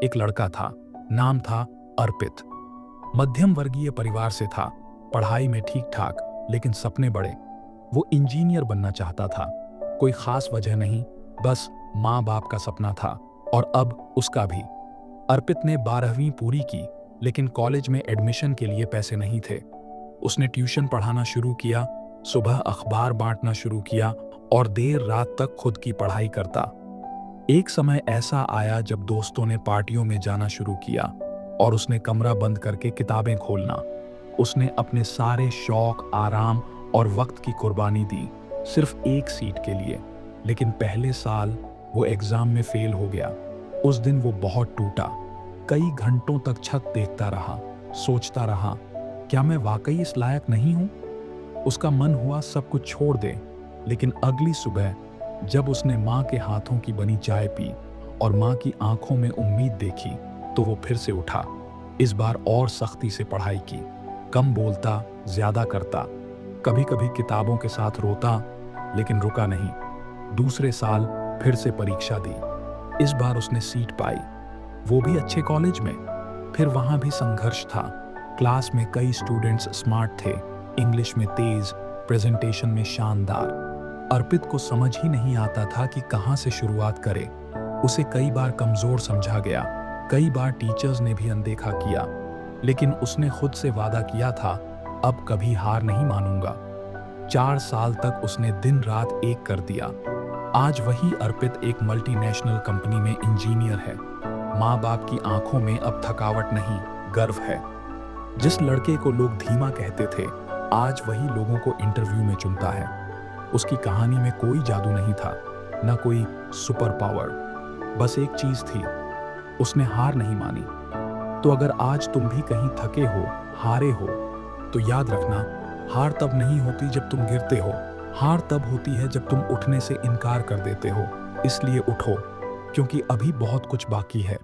एक लड़का था, नाम था अर्पित। मध्यम वर्गीय परिवार से था, पढ़ाई में ठीक ठाक, लेकिन सपने बड़े। वो इंजीनियर बनना चाहता था। कोई खास वजह नहीं, बस माँ बाप का सपना था, और अब उसका भी। अर्पित ने 12वीं पूरी की, लेकिन कॉलेज में एडमिशन के लिए पैसे नहीं थे। उसने ट्यूशन पढ़ाना शुरू किया, सुबह अखबार बांटना शुरू किया और देर रात तक खुद की पढ़ाई करता। एक समय ऐसा आया जब दोस्तों ने पार्टियों में जाना शुरू किया और उसने कमरा बंद करके किताबें खोलना। उसने अपने सारे शौक, आराम और वक्त की कुर्बानी दी, सिर्फ एक सीट के लिए। लेकिन पहले साल वो एग्जाम में फेल हो गया। उस दिन वो बहुत टूटा। कई घंटों तक छत देखता रहा, सोचता रहा, क्या मैं वाकई इस लायक नहीं हूं? उसका मन हुआ सब कुछ छोड़ दे, लेकिन अगली सुबह जब उसने माँ के हाथों की बनी चाय पी और माँ की आंखों में उम्मीद देखी, तो वो फिर से उठा। इस बार और सख्ती से पढ़ाई की, कम बोलता, ज्यादा करता। कभी कभी किताबों के साथ रोता, लेकिन रुका नहीं। दूसरे साल फिर से परीक्षा दी। इस बार उसने सीट पाई, वो भी अच्छे कॉलेज में। फिर वहां भी संघर्ष था। क्लास में कई स्टूडेंट्स स्मार्ट थे, इंग्लिश में तेज, प्रेजेंटेशन में शानदार। अर्पित को समझ ही नहीं आता था कि कहां से शुरुआत करे। उसे कई बार कमजोर समझा गया, कई बार टीचर्स ने भी अनदेखा किया, लेकिन उसने खुद से वादा किया था, अब कभी हार नहीं मानूंगा। 4 साल तक उसने दिन रात एक कर दिया। आज वही अर्पित एक मल्टीनेशनल कंपनी में इंजीनियर है। माँ बाप की आंखों में अब थकावट नहीं, गर्व है। जिस लड़के को लोग धीमा कहते थे, आज वही लोगों को इंटरव्यू में चुनता है। उसकी कहानी में कोई जादू नहीं था, न कोई सुपर पावर, बस एक चीज थी, उसने हार नहीं मानी। तो अगर आज तुम भी कहीं थके हो, हारे हो, तो याद रखना, हार तब नहीं होती जब तुम गिरते हो, हार तब होती है जब तुम उठने से इनकार कर देते हो। इसलिए उठो, क्योंकि अभी बहुत कुछ बाकी है।